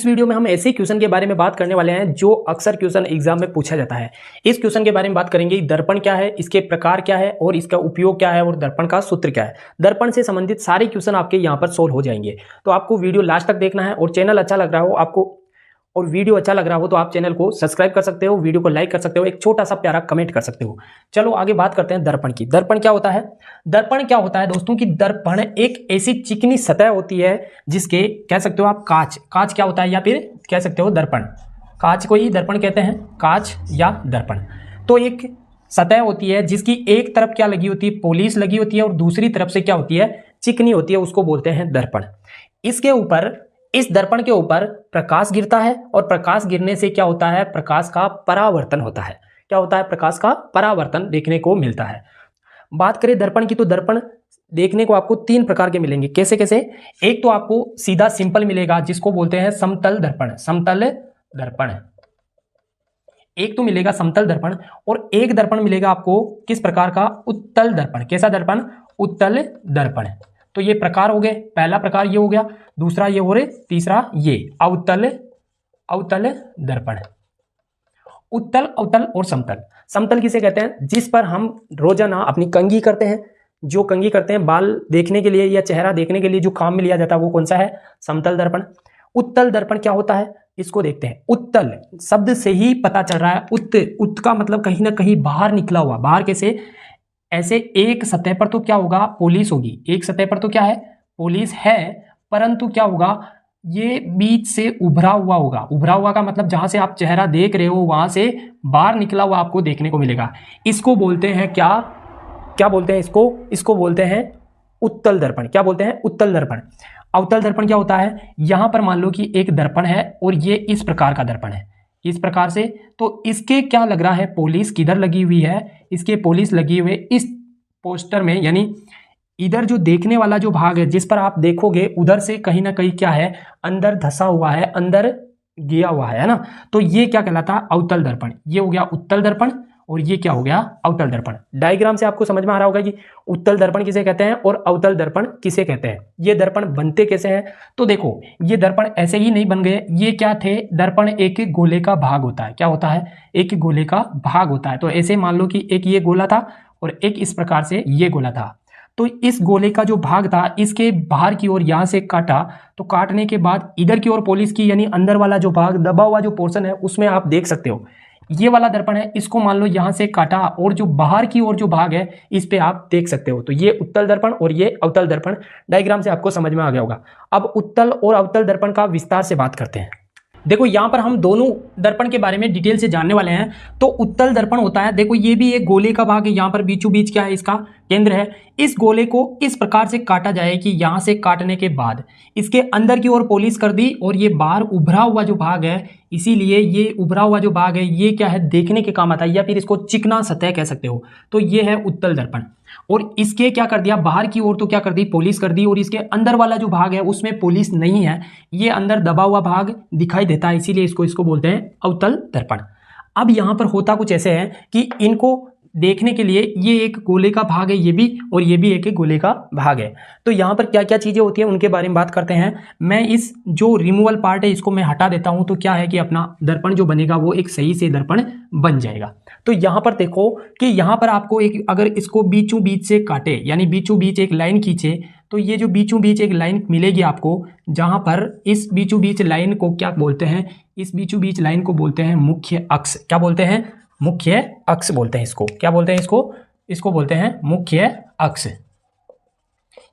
इस वीडियो में हम ऐसे क्वेश्चन के बारे में बात करने वाले हैं जो अक्सर क्वेश्चन एग्जाम में पूछा जाता है। इस क्वेश्चन के बारे में बात करेंगे दर्पण क्या है, इसके प्रकार क्या है और इसका उपयोग क्या है और दर्पण का सूत्र क्या है। दर्पण से संबंधित सारे क्वेश्चन आपके यहाँ पर सोल्व हो जाएंगे। तो आपको वीडियो लास्ट तक देखना है और चैनल अच्छा लग रहा हो आपको और वीडियो अच्छा लग रहा हो तो आप चैनल को सब्सक्राइब कर सकते हो, वीडियो को लाइक कर सकते हो, एक छोटा सा प्यारा कमेंट कर सकते हो। चलो आगे बात करते हैं दर्पण की। दर्पण क्या होता है? दर्पण क्या होता है दोस्तों कि दर्पण एक ऐसी चिकनी सतह होती है जिसके कह सकते हो आप कांच क्या होता है या फिर कह सकते हो दर्पण। कांच को ही दर्पण कहते हैं, कांच या दर्पण। तो एक सतह होती है जिसकी एक तरफ क्या लगी होती है, पॉलिश लगी होती है और दूसरी तरफ से क्या होती है, चिकनी होती है, उसको बोलते हैं दर्पण। इसके ऊपर, इस दर्पण के ऊपर प्रकाश गिरता है और प्रकाश गिरने से क्या होता है, प्रकाश का परावर्तन होता है। क्या होता है? प्रकाश का परावर्तन देखने को मिलता है। बात करें दर्पण की तो दर्पण देखने को आपको तीन प्रकार के मिलेंगे। कैसे कैसे? एक तो आपको सीधा सिंपल मिलेगा जिसको बोलते हैं समतल दर्पण, समतल दर्पण। एक तो मिलेगा समतल दर्पण और एक दर्पण मिलेगा आपको किस प्रकार का, उत्तल दर्पण। कैसा दर्पण? उत्तल दर्पण। तो ये प्रकार हो गए, पहला प्रकार ये हो गया, दूसरा ये हो रहे, तीसरा ये अवतल दर्पण। उत्तल, अवतल और समतल। समतल किसे कहते हैं? जिस पर हम रोजाना अपनी कंघी करते हैं, जो कंघी करते हैं बाल देखने के लिए या चेहरा देखने के लिए जो काम में लिया जाता है वो कौन सा है? समतल दर्पण। उत्तल दर्पण क्या होता है इसको देखते हैं। उत्तल शब्द से ही पता चल रहा है, उत्त का मतलब कहीं ना कहीं बाहर निकला हुआ। बाहर कैसे? ऐसे एक सतह पर तो क्या होगा, पॉलिश होगी। एक सतह पर तो क्या है, पॉलिश है, परंतु क्या होगा, ये बीच से उभरा हुआ होगा। उभरा हुआ का मतलब जहां से आप चेहरा देख रहे हो वहां से बाहर निकला हुआ आपको देखने को मिलेगा। इसको बोलते हैं क्या बोलते हैं इसको बोलते हैं उत्तल दर्पण। क्या बोलते हैं? उत्तल दर्पण। अवतल दर्पण क्या होता है? यहां पर मान लो कि एक दर्पण है और ये इस प्रकार का दर्पण है, इस प्रकार से। तो इसके क्या लग रहा है, पॉलिश किधर लगी हुई है, इसके पॉलिश लगी हुई इस पोस्टर में, यानी इधर जो देखने वाला जो भाग है जिस पर आप देखोगे उधर से कहीं ना कहीं क्या है, अंदर धसा हुआ है, अंदर गया हुआ है ना। तो ये क्या कहलाता है? अवतल दर्पण। ये हो गया उत्तल दर्पण और ये क्या हो गया, अवतल दर्पण। डायग्राम से आपको समझ में आ रहा होगा कि उत्तल दर्पण किसे कहते हैं और अवतल दर्पण किसे कहते हैं। ये दर्पण बनते कैसे हैं? तो देखो, ये दर्पण ऐसे ही नहीं बन गए। ये क्या थे, दर्पण एक गोले का भाग होता है। क्या होता है? एक गोले का भाग होता है। तो ऐसे मान लो कि एक ये गोला था और एक इस प्रकार से ये गोला था। तो इस गोले का जो भाग था इसके बाहर की ओर यहां से काटा, तो काटने के बाद इधर की ओर पॉलिश की, यानी अंदर वाला जो भाग, दबा हुआ जो पोर्शन है उसमें आप देख सकते हो ये वाला दर्पण है। इसको मान लो यहां से काटा और जो बाहर की ओर जो भाग है इस पे आप देख सकते हो। तो ये उत्तल दर्पण और ये अवतल दर्पण। डायग्राम से आपको समझ में आ गया होगा। अब उत्तल और अवतल दर्पण का विस्तार से बात करते हैं। देखो यहां पर हम दोनों दर्पण के बारे में डिटेल से जानने वाले हैं। तो उत्तल दर्पण होता है, देखो ये भी एक गोले का भाग है, यहां पर बीचों बीच क्या है, इसका केंद्र है। इस गोले को इस प्रकार से काटा जाए कि यहां से काटने के बाद इसके अंदर की ओर पॉलिश कर दी और ये बाहर उभरा हुआ जो भाग है, इसीलिए ये उभरा हुआ जो भाग है ये क्या है, देखने के काम आता है, या फिर इसको चिकना सतह कह सकते हो। तो ये है उत्तल दर्पण। और इसके क्या कर दिया, बाहर की ओर तो क्या कर दी, पॉलिश कर दी, और इसके अंदर वाला जो भाग है उसमें पॉलिश नहीं है, ये अंदर दबा हुआ भाग दिखाई देता है, इसीलिए इसको बोलते हैं अवतल दर्पण। अब यहां पर होता कुछ ऐसे है कि इनको देखने के लिए ये एक गोले का भाग है, ये भी, और ये भी एक गोले का भाग है। तो यहाँ पर क्या क्या चीज़ें होती हैं उनके बारे में बात करते हैं। मैं इस जो रिमूवल पार्ट है इसको मैं हटा देता हूँ, तो क्या है कि अपना दर्पण जो बनेगा वो एक सही से दर्पण बन जाएगा। तो यहाँ पर देखो कि यहाँ पर आपको एक, अगर इसको बीचों बीच से काटे, यानी बीचों बीच एक लाइन खींचे, तो ये जो बीचों बीच एक लाइन मिलेगी आपको, जहाँ पर इस बीचों बीच लाइन को क्या बोलते हैं, इस बीचों बीच लाइन को बोलते हैं मुख्य अक्ष। क्या बोलते हैं? मुख्य अक्ष बोलते हैं इसको। क्या बोलते हैं इसको बोलते हैं मुख्य अक्ष।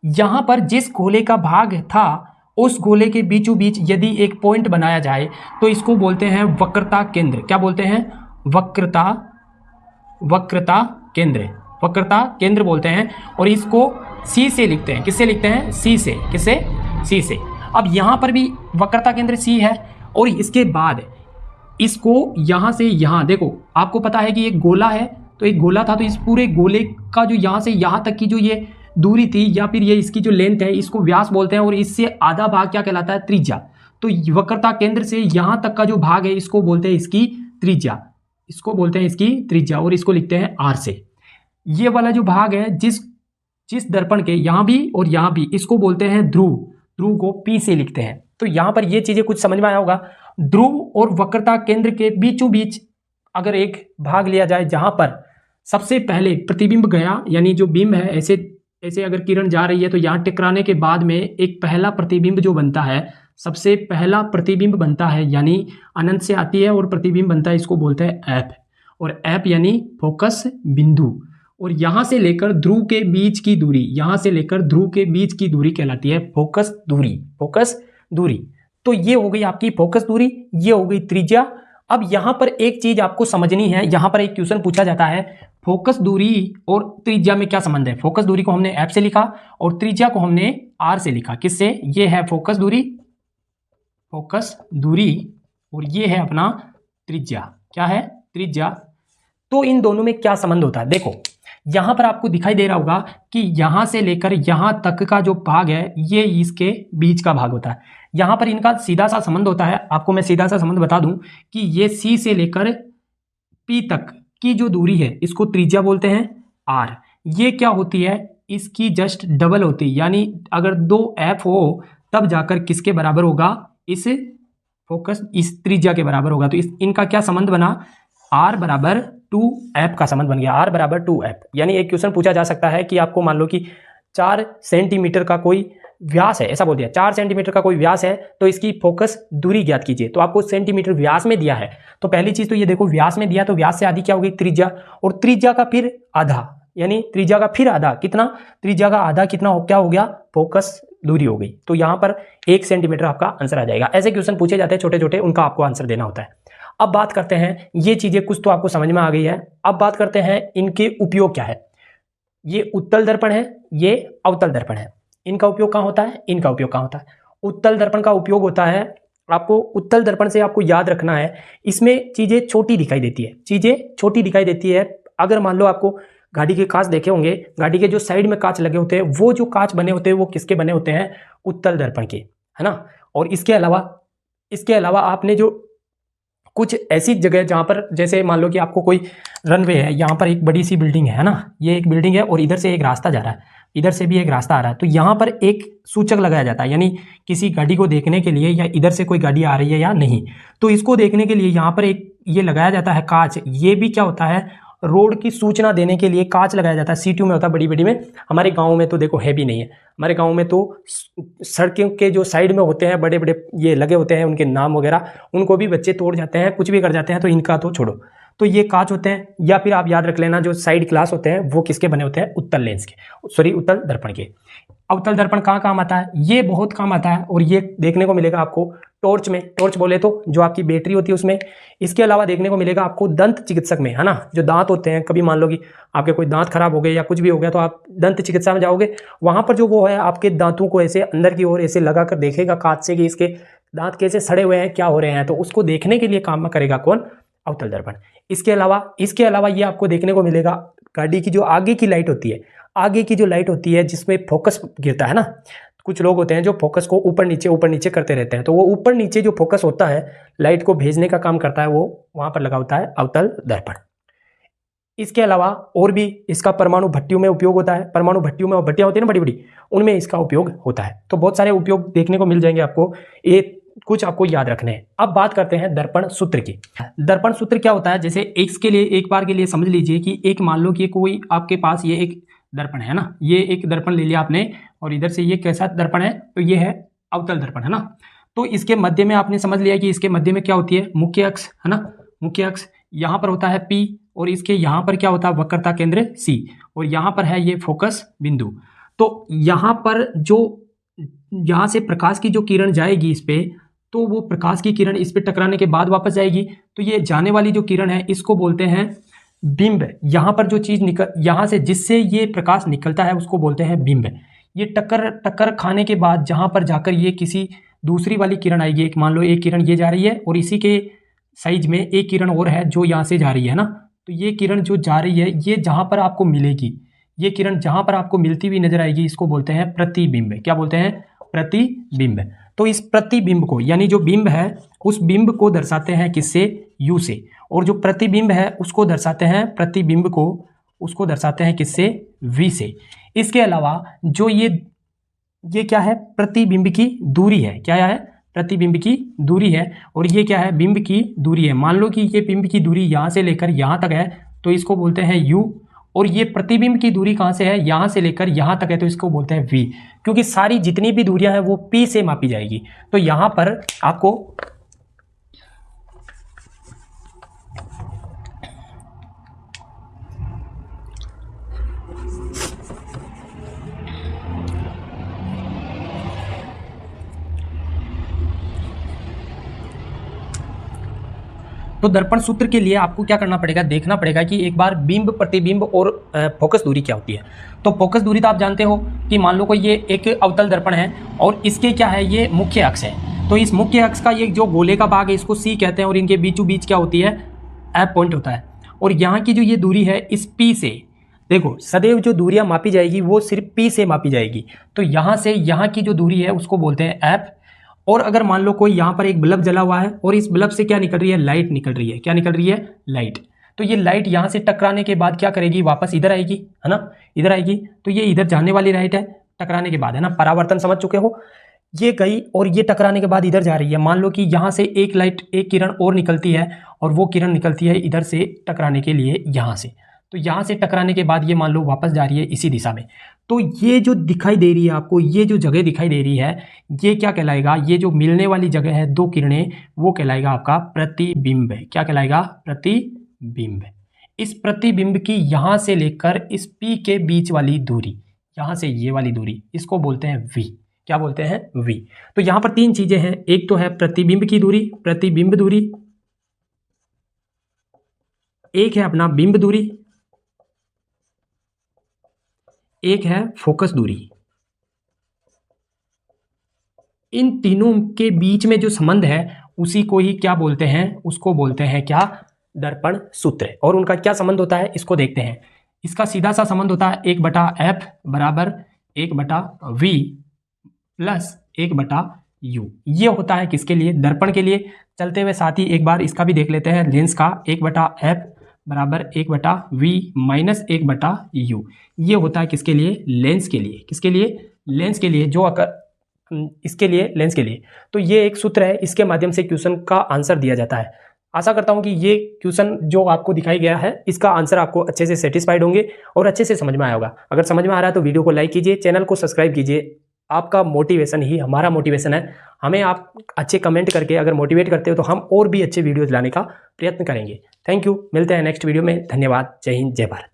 यहां पर जिस गोले का भाग था उस गोले के बीचों बीच यदि एक पॉइंट बनाया जाए तो इसको बोलते हैं वक्रता केंद्र। क्या बोलते हैं? वक्रता केंद्र बोलते हैं। और इसको सी से लिखते हैं। किससे लिखते हैं? सी से। किससे? सी से। अब यहां पर भी वक्रता केंद्र सी है और इसके बाद इसको यहां से यहां, देखो आपको पता है कि एक गोला है, तो एक गोला था, तो इस पूरे गोले का जो यहां से यहां तक की जो ये दूरी थी या फिर ये इसकी जो लेंथ है इसको व्यास बोलते हैं, और इससे आधा भाग क्या कहलाता है? त्रिज्या। तो वक्रता केंद्र से यहां तक का जो भाग है इसको बोलते हैं इसकी त्रिज्या, इसको बोलते हैं इसकी त्रिज्या, और इसको लिखते हैं आर से। ये वाला जो भाग है जिस दर्पण के यहां भी और यहां भी, इसको बोलते हैं ध्रुव। ध्रुव को पी से लिखते हैं। तो यहाँ पर ये चीजें कुछ समझ में आया होगा। ध्रुव और वक्रता केंद्र के बीचों बीच अगर एक भाग लिया जाए जहां पर सबसे पहले प्रतिबिंब गया, यानी जो बिंब है ऐसे ऐसे अगर किरण जा रही है तो यहाँ टकराने के बाद में एक पहला प्रतिबिंब जो बनता है, सबसे पहला प्रतिबिंब बनता है, यानी अनंत से आती है और प्रतिबिंब बनता है, इसको बोलते हैं ऐप। और ऐप यानी फोकस बिंदु। और यहां से लेकर ध्रुव के बीच की दूरी, यहां से लेकर ध्रुव के बीच की दूरी कहलाती है फोकस दूरी। फोकस दूरी। तो ये हो गई आपकी फोकस दूरी, ये हो गई त्रिज्या। अब यहां पर एक चीज आपको समझनी है, यहां पर एक क्वेश्चन पूछा जाता है फोकस दूरी और त्रिज्या में क्या संबंध है। फोकस दूरी को हमने एफ से लिखा और त्रिज्या को हमने आर से लिखा। किससे? ये है फोकस दूरी, फोकस दूरी, और ये है अपना त्रिज्या। क्या है? त्रिज्या। तो इन दोनों में क्या संबंध होता है? देखो यहां पर आपको दिखाई दे रहा होगा कि यहां से लेकर यहां तक का जो भाग है ये इसके बीच का भाग होता है। यहां पर इनका सीधा सा संबंध होता है। आपको मैं सीधा सा संबंध बता दूं कि ये सी से लेकर पी तक की जो दूरी है इसको त्रिज्या बोलते हैं आर। ये क्या होती है? इसकी जस्ट डबल होती है, यानी अगर दो एफ हो तब जाकर किसके बराबर होगा? इस फोकस इस त्रिज्या के बराबर होगा। तो इनका क्या संबंध बना? आर बराबर 2f का संबंध बन गया। आर बराबर 2f। यानी एक क्वेश्चन पूछा जा सकता है कि आपको मान लो कि 4 सेंटीमीटर का कोई व्यास है, ऐसा बोल दिया 4 सेंटीमीटर का कोई व्यास है तो इसकी फोकस दूरी ज्ञात कीजिए। तो आपको सेंटीमीटर व्यास में दिया है, तो पहली चीज तो ये देखो व्यास में दिया, तो व्यास से आधी क्या होगी? त्रिज्या। और त्रिज्या का फिर आधा, यानी त्रिज्या का फिर आधा कितना? त्रिज्या का आधा कितना क्या हो गया? फोकस दूरी हो गई। तो यहां पर 1 सेंटीमीटर आपका आंसर आ जाएगा। ऐसे क्वेश्चन पूछे जाते हैं छोटे छोटे, उनका आपको आंसर देना होता है। अब बात करते हैं, ये चीजें कुछ तो आपको समझ में आ गई है। अब बात करते हैं इनके उपयोग क्या है। ये उत्तल दर्पण है, ये अवतल दर्पण है। इनका उपयोग कहाँ होता है? इनका उपयोग कहाँ होता है? उत्तल दर्पण का उपयोग होता है, आपको उत्तल दर्पण से आपको याद रखना है, इसमें चीजें छोटी दिखाई देती है, चीजें छोटी दिखाई देती है। अगर मान लो आपको गाड़ी के कांच देखे होंगे, गाड़ी के जो साइड में कांच लगे होते हैं, वो जो कांच बने होते हैं वो किसके बने होते हैं? उत्तल दर्पण के, है ना। और इसके अलावा आपने जो कुछ ऐसी जगह जहां पर जैसे मान लो कि आपको कोई रनवे है, यहाँ पर एक बड़ी सी बिल्डिंग है ना, ये एक बिल्डिंग है और इधर से एक रास्ता जा रहा है, इधर से भी एक रास्ता आ रहा है, तो यहाँ पर एक सूचक लगाया जाता है, यानी किसी गाड़ी को देखने के लिए या इधर से कोई गाड़ी आ रही है या नहीं, तो इसको देखने के लिए यहाँ पर एक ये लगाया जाता है कांच। ये भी क्या होता है? रोड की सूचना देने के लिए कांच लगाया जाता है। सिटियों में होता है, बड़ी बड़ी में। हमारे गाँव में तो देखो है भी नहीं है। हमारे गाँव में तो सड़कों के जो साइड में होते हैं बड़े बड़े ये लगे होते हैं, उनके नाम वगैरह, उनको भी बच्चे तोड़ जाते हैं, कुछ भी कर जाते हैं, तो इनका तो छोड़ो। तो ये कांच होते हैं। या फिर आप याद रख लेना जो साइड ग्लास होते हैं वो किसके बने होते हैं? उत्तल लेंस के, सॉरी उत्तल दर्पण के। अवतल दर्पण कहाँ काम आता है? ये बहुत काम आता है और ये देखने को मिलेगा आपको टॉर्च में, टॉर्च बोले तो जो आपकी बैटरी होती है उसमें। इसके अलावा देखने को मिलेगा आपको दंत चिकित्सक में, है ना। जो दांत होते हैं, कभी मान लो कि आपके कोई दांत खराब हो गए या कुछ भी हो गया तो आप दंत चिकित्सा में जाओगे, वहां पर जो वो है आपके दांतों को ऐसे अंदर की ओर ऐसे लगा कर देखेगा कांच से कि इसके दांत कैसे सड़े हुए हैं, क्या हो रहे हैं, तो उसको देखने के लिए काम में करेगा कौन? अवतल दर्पण। इसके अलावा ये आपको देखने को मिलेगा गाड़ी की जो आगे की लाइट होती है, आगे की जो लाइट होती है जिसमें फोकस गिरता है ना। कुछ लोग होते हैं जो फोकस को ऊपर नीचे करते रहते हैं, तो वो ऊपर नीचे जो फोकस होता है लाइट को भेजने का काम करता है, वो वहां पर लगा होता है अवतल दर्पण। इसके अलावा और भी इसका परमाणु भट्टियों में उपयोग होता है। परमाणु भट्टियों में भट्टियां होती है ना बड़ी बड़ी, उनमें इसका उपयोग होता है। तो बहुत सारे उपयोग देखने को मिल जाएंगे आपको, ये कुछ आपको याद रखने हैं। अब बात करते हैं दर्पण सूत्र की। दर्पण सूत्र क्या होता है? जैसे इसके लिए एक बार के लिए समझ लीजिए कि एक मान लो कि कोई आपके पास ये एक दर्पण है ना, ये एक दर्पण ले लिया आपने और इधर से ये कैसा दर्पण है? तो ये है अवतल दर्पण, है ना। तो इसके मध्य में आपने समझ लिया कि इसके मध्य में क्या होती है? मुख्य अक्ष, है ना। मुख्य अक्ष यहाँ पर होता है P और इसके यहाँ पर क्या होता है? वक्रता केंद्र C और यहाँ पर है ये फोकस बिंदु। तो यहाँ पर जो यहाँ से प्रकाश की जो किरण जाएगी इस पे, तो वो प्रकाश की किरण इस पे टकराने के बाद वापस जाएगी, तो ये जाने वाली जो किरण है इसको बोलते हैं बिंब। यहाँ पर जो चीज यहाँ से जिससे ये प्रकाश निकलता है उसको बोलते हैं बिंब। ये टक्कर खाने के बाद जहाँ पर जाकर ये किसी दूसरी वाली किरण आएगी, एक मान लो एक किरण ये जा रही है और इसी के साइज में एक किरण और है जो यहाँ से जा रही है ना, तो ये किरण जो जा रही है ये जहाँ पर आपको मिलेगी, ये किरण जहाँ पर आपको मिलती हुई नजर आएगी इसको बोलते हैं प्रतिबिंब। क्या बोलते हैं? प्रतिबिंब। तो इस प्रतिबिंब को, यानी जो बिंब है उस बिंब को दर्शाते हैं किससे? U से। और जो प्रतिबिंब है उसको दर्शाते हैं, प्रतिबिंब को उसको दर्शाते हैं किससे? V से। इसके अलावा जो ये क्या है? प्रतिबिंब की दूरी है। क्या है? प्रतिबिंब की दूरी है और ये क्या है, बिंब की दूरी है। मान लो कि ये बिंब की दूरी यहाँ से लेकर यहाँ तक है तो इसको बोलते हैं u, और ये प्रतिबिंब की दूरी कहाँ से है, यहाँ से लेकर यहाँ तक है तो इसको बोलते हैं v। क्योंकि सारी जितनी भी दूरियां हैं वो p से मापी जाएगी। तो यहाँ पर आपको तो दर्पण सूत्र के लिए आपको क्या करना पड़ेगा, देखना पड़ेगा कि एक बार बिंब, प्रतिबिंब और फोकस दूरी क्या होती है। तो फोकस दूरी तो आप जानते हो कि मान लो कोई ये एक अवतल दर्पण है और इसके क्या है, ये मुख्य अक्ष है। तो इस मुख्य अक्ष का ये जो गोले का भाग है इसको सी कहते हैं और इनके बीचों बीच क्या होती है, एफ पॉइंट होता है। और यहाँ की जो ये दूरी है इस पी से, देखो सदैव जो दूरियां मापी जाएगी वो सिर्फ पी से मापी जाएगी। तो यहाँ से यहाँ की जो दूरी है उसको बोलते हैं एफ। और अगर मान लो कोई यहाँ पर एक बल्ब जला हुआ है और इस बल्ब से क्या निकल रही है, लाइट निकल रही है। क्या निकल रही है, लाइट। तो ये लाइट यहाँ से टकराने के बाद क्या करेगी, वापस इधर आएगी, है ना, इधर आएगी। तो ये इधर जाने वाली लाइट है टकराने के बाद, है ना, परावर्तन समझ चुके हो। ये गई और ये टकराने के बाद इधर जा रही है। मान लो कि यहाँ से एक लाइट, एक किरण और निकलती है और वो किरण निकलती है इधर से टकराने के लिए यहाँ से। तो यहाँ से टकराने के बाद ये मान लो वापस जा रही है इसी दिशा में। तो ये जो दिखाई दे रही है आपको, ये जो जगह दिखाई दे रही है ये क्या कहलाएगा, ये जो मिलने वाली जगह है दो किरणें, वो कहलाएगा आपका प्रतिबिंब। क्या कहलाएगा, प्रतिबिंब। इस प्रतिबिंब की यहाँ से लेकर इस P के बीच वाली दूरी, यहाँ से ये वाली दूरी, इसको बोलते हैं V। क्या बोलते हैं, V। तो यहाँ पर तीन चीजें हैं, एक तो है प्रतिबिंब की दूरी, प्रतिबिंब दूरी, एक है अपना बिंब दूरी, एक है फोकस दूरी। इन तीनों के बीच में जो संबंध है उसी को ही क्या बोलते हैं, उसको बोलते हैं क्या, दर्पण सूत्र। और उनका क्या संबंध होता है इसको देखते हैं। इसका सीधा सा संबंध होता है 1/f बराबर 1/v प्लस 1/u। ये होता है किसके लिए, दर्पण के लिए। चलते हुए साथ ही एक बार इसका भी देख लेते हैं, लेंस का 1/f बराबर 1/v माइनस 1/u। ये होता है किसके लिए, लेंस के लिए। किसके लिए, लेंस के लिए, जो अगर इसके लिए, लेंस के लिए। तो ये एक सूत्र है, इसके माध्यम से क्वेश्चन का आंसर दिया जाता है। आशा करता हूं कि ये क्वेश्चन जो आपको दिखाई गया है इसका आंसर आपको अच्छे से सेटिस्फाइड होंगे और अच्छे से समझ में आया होगा। अगर समझ में आ रहा है तो वीडियो को लाइक कीजिए, चैनल को सब्सक्राइब कीजिए। आपका मोटिवेशन ही हमारा मोटिवेशन है। हमें आप अच्छे कमेंट करके अगर मोटिवेट करते हो तो हम और भी अच्छे वीडियोज लाने का प्रयत्न करेंगे। थैंक यू, मिलते हैं नेक्स्ट वीडियो में। धन्यवाद, जय हिंद, जय भारत।